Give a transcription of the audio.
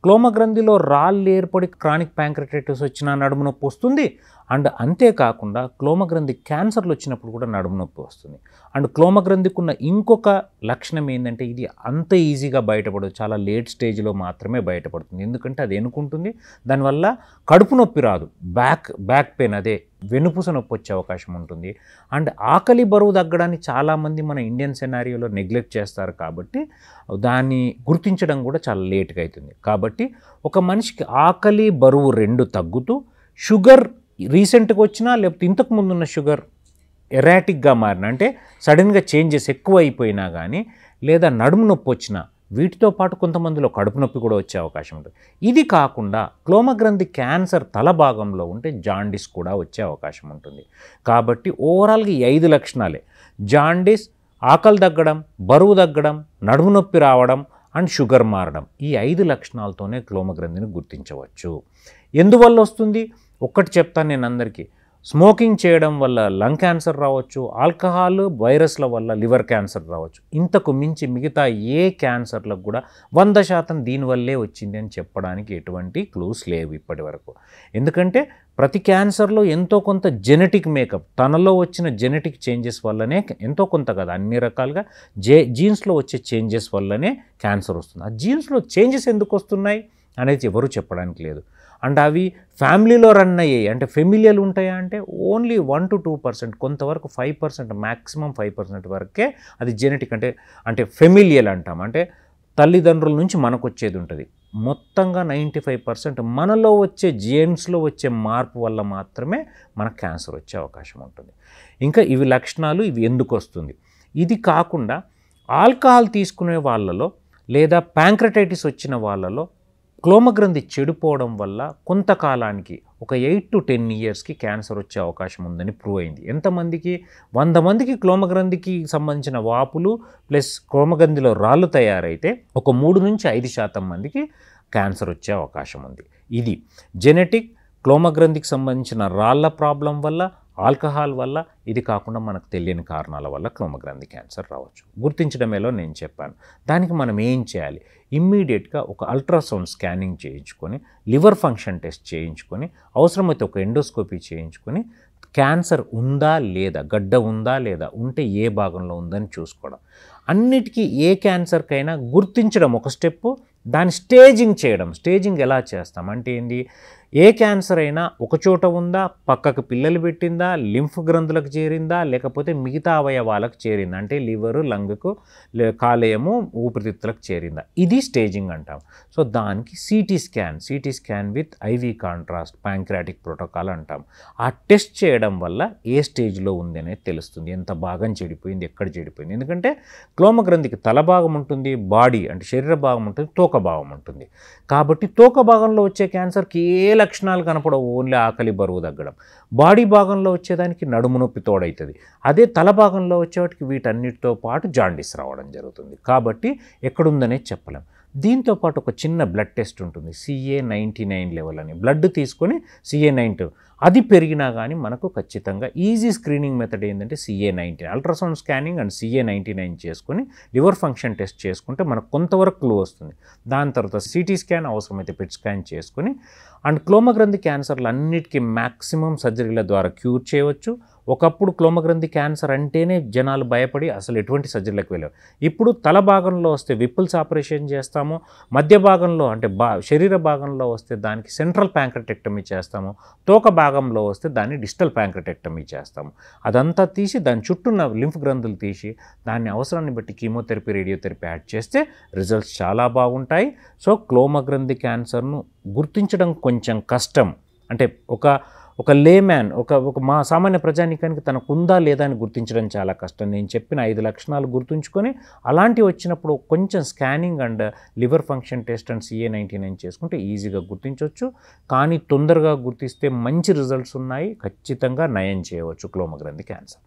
క్లోమ గ్రంథిలో రాళ్ళు ఏర్పడి chronic pancreatitis వచ్చినా నడుము నొప్పి వస్తుంది. అండ్ అంతేకాకుండా క్లోమ గ్రంథి క్యాన్సర్లు వచ్చినప్పుడు కూడా నడుము నొప్పి వస్తుంది. అండ్ క్లోమ గ్రంథికి ఉన్న ఇంకొక లక్షణం ఏంటంటే ఇది అంత ఈజీగా బయటపడదు, చాలా లేట్ స్టేజ్లో మాత్రమే బయటపడుతుంది. ఎందుకంటే అది ఎన్నుకుంటుంది, దానివల్ల కడుపు నొప్పి రాదు, బ్యాక్ పెయిన్ అదే వెనుపూస నొప్పి వచ్చే అవకాశం ఉంటుంది. అండ్ ఆకలి బరువు తగ్గడాన్ని చాలామంది మన ఇండియన్ సెనారియోలో నెగ్లెక్ట్ చేస్తారు కాబట్టి దాన్ని గుర్తించడం కూడా చాలా లేట్గా అవుతుంది. కాబట్టి ఒక మనిషికి ఆకలి బరువు రెండు తగ్గుతూ షుగర్ రీసెంట్గా వచ్చినా లేకపోతే ఇంతకు ముందున్న షుగర్ ఎరాటిక్గా మారిన అంటే సడన్గా చేంజెస్ ఎక్కువ అయిపోయినా కానీ లేదా నడుము నొప్పి వచ్చినా వీటితో పాటు కొంతమందిలో కడుపు నొప్పి కూడా వచ్చే అవకాశం ఉంటుంది. ఇది కాకుండా క్లోమ గ్రంథి క్యాన్సర్ తల భాగంలో ఉంటే జాండీస్ కూడా వచ్చే అవకాశం ఉంటుంది. కాబట్టి ఓవరాల్గా ఈ 5 లక్షణాలే జాండీస్, ఆకలి తగ్గడం, బరువు తగ్గడం, నడుము నొప్పి రావడం అండ్ షుగర్ మారడం, ఈ 5 లక్షణాలతోనే క్లోమ గ్రంథిని గుర్తించవచ్చు. ఎందువల్ల వస్తుంది ఒక్కటి చెప్తాను నేను అందరికీ. స్మోకింగ్ చేయడం వల్ల లంగ్ క్యాన్సర్ రావచ్చు, ఆల్కహాల్ వైరస్ల వల్ల లివర్ క్యాన్సర్ రావచ్చు. ఇంతకు మించి మిగతా ఏ క్యాన్సర్లకు కూడా 100% దీనివల్లే వచ్చింది అని చెప్పడానికి ఎటువంటి క్లూస్ లేవు ఇప్పటి వరకు. ఎందుకంటే ప్రతి క్యాన్సర్లో ఎంతో కొంత జెనెటిక్ మేకప్, తనలో వచ్చిన జెనెటిక్ చేంజెస్ వల్లనే ఎంతో కొంత కదా అన్ని రకాలుగా జీన్స్లో వచ్చే చేంజెస్ వల్లనే క్యాన్సర్ వస్తుంది. ఆ జీన్స్లో చేంజెస్ ఎందుకు వస్తున్నాయి అనేది ఎవరు చెప్పడానికి లేదు. అండ్ అవి ఫ్యామిలీలో రన్ అయ్యాయి అంటే ఫెమిలియల్ ఉంటాయా అంటే ఓన్లీ 1 to 2%, కొంతవరకు 5%, మ్యాక్సిమం 5% వరకే అది జెనెటిక్ అంటే ఫెమిలియల్ అంటాం. అంటే తల్లిదండ్రుల నుంచి మనకు వచ్చేది ఉంటుంది. మొత్తంగా 95% మనలో వచ్చే జీన్స్లో వచ్చే మార్పు వల్ల మాత్రమే మనకు క్యాన్సర్ వచ్చే అవకాశం ఉంటుంది. ఇంకా ఇవి లక్షణాలు, ఇవి ఎందుకు వస్తుంది. ఇది కాకుండా ఆల్కహాల్ తీసుకునే వాళ్ళలో లేదా ప్యాంక్రటైటిస్ వచ్చిన వాళ్ళలో క్లోమ గ్రంథి చెడిపోవడం వల్ల కొంతకాలానికి ఒక 8 to 10 yearsకి క్యాన్సర్ వచ్చే అవకాశం ఉందని ప్రూవ్ అయింది. ఎంతమందికి? 100 మందికి క్లోమ గ్రంథికి సంబంధించిన వాపులు ప్లస్ క్లోమ గ్రంథిలో రాళ్ళు తయారైతే ఒక 3 నుంచి 5% మందికి క్యాన్సర్ వచ్చే అవకాశం ఉంది. ఇది జెనెటిక్, క్లోమ గ్రంథికి సంబంధించిన రాళ్ళ ప్రాబ్లం వల్ల, ఆల్కహాల్ వల్ల, ఇది కాకుండా మనకు తెలియని కారణాల వల్ల క్లోమ గ్రంథి క్యాన్సర్ రావచ్చు. గుర్తించడం ఎలా నేను చెప్పాను. దానికి మనం ఏం చేయాలి? ఇమ్మీడియట్గా ఒక అల్ట్రాసౌండ్ స్కానింగ్ చేయించుకొని, లివర్ ఫంక్షన్ టెస్ట్ చేయించుకొని, అవసరమైతే ఒక ఎండోస్కోపీ చేయించుకొని క్యాన్సర్ ఉందా లేదా, గడ్డ ఉందా లేదా, ఉంటే ఏ భాగంలో ఉందని చూసుకోవడం. అన్నిటికీ ఏ క్యాన్సర్కైనా గుర్తించడం ఒక స్టెప్పు, దాని స్టేజింగ్ చేయడం. స్టేజింగ్ ఎలా చేస్తాం అంటే ఏంది, ఏ క్యాన్సర్ అయినా ఒక చోట ఉందా, పక్కకు పిల్లలు పెట్టిందా, లింఫ్ గ్రంథులకు చేరిందా, లేకపోతే మిగతా అవయవాలకు చేరిందా అంటే లివరు, లంగ్కు, కాలేయము, ఊపిరితిత్తులకు చేరిందా, ఇది స్టేజింగ్ అంటాం. సో దానికి CT scan with IV contrast pancreatic protocol అంటాం. ఆ టెస్ట్ చేయడం వల్ల ఏ స్టేజ్లో ఉంది అనేది తెలుస్తుంది, ఎంత భాగం చెడిపోయింది, ఎక్కడ చెడిపోయింది. ఎందుకంటే క్లోమ గ్రంథికి తల భాగం ఉంటుంది, బాడీ అంటే శరీర భాగం ఉంటుంది, తోక భాగం ఉంటుంది. కాబట్టి తోక భాగంలో వచ్చే క్యాన్సర్కి ఏ లక్షణాలు కనపడవు, ఓన్లీ ఆకలి బరువు తగ్గడం. బాడీ భాగంలో వచ్చేదానికి నడుము నొప్పి తోడవుతుంది. అదే తల భాగంలో వచ్చేవాటికి వీటన్నిటితో పాటు జాండీస్ రావడం జరుగుతుంది. కాబట్టి ఎక్కడుందనే చెప్పలేం. దీంతోపాటు ఒక చిన్న బ్లడ్ టెస్ట్ ఉంటుంది, CA-99 లెవెల్ అని. బ్లడ్ తీసుకొని CA-99 అది పెరిగినా కానీ మనకు ఖచ్చితంగా ఈజీ స్క్రీనింగ్ మెథడ్ ఏంటంటే CA-99 ultrasound scanning and CA-99 చేసుకొని లివర్ ఫంక్షన్ టెస్ట్ చేసుకుంటే మనకు కొంతవరకు క్లూ వస్తుంది. దాని తర్వాత సిటీ స్కాన్, అవసరమైతే పెట్ స్కాన్ చేసుకొని అండ్ క్లోమ గ్రంథి క్యాన్సర్లు అన్నిటికీ మ్యాక్సిమం సర్జరీల ద్వారా క్యూర్ చేయవచ్చు. ఒకప్పుడు క్లోమ గ్రంథి క్యాన్సర్ అంటేనే జనాలు భయపడి అసలు ఎటువంటి సర్జరీలకు వెళ్ళారు. ఇప్పుడు తల భాగంలో వస్తే విపుల్స్ ఆపరేషన్ చేస్తాము, మధ్య భాగంలో అంటే శరీర భాగంలో వస్తే దానికి సెంట్రల్ ప్యాంక్రటెక్టమీ చేస్తాము, తోక భాగంలో వస్తే దాన్ని డిస్టల్ ప్యాంక్రటెక్టమీ చేస్తాము. అదంతా తీసి దాని చుట్టూన్న లింఫ్ గ్రంథులు తీసి దాన్ని అవసరాన్ని బట్టి కీమోథెరపీ, రేడియోథెరపీ యాడ్ చేస్తే రిజల్ట్స్ చాలా బాగుంటాయి. సో క్లోమ గ్రంథి క్యాన్సర్ను గుర్తించడం కొంచెం కష్టం. అంటే ఒక లేమ్యాన్, ఒక మా సామాన్య ప్రజానీకానికి తనకు ఉందా లేదా అని గుర్తించడం చాలా కష్టం. నేను చెప్పిన 5 లక్షణాలు గుర్తుంచుకొని అలాంటివి వచ్చినప్పుడు కొంచెం scanning and liver function test and CA-99 చేసుకుంటే ఈజీగా గుర్తించవచ్చు. కానీ తొందరగా గుర్తిస్తే మంచి రిజల్ట్స్ ఉన్నాయి, ఖచ్చితంగా నయం చేయవచ్చు క్లోమ గ్రంథి క్యాన్సర్.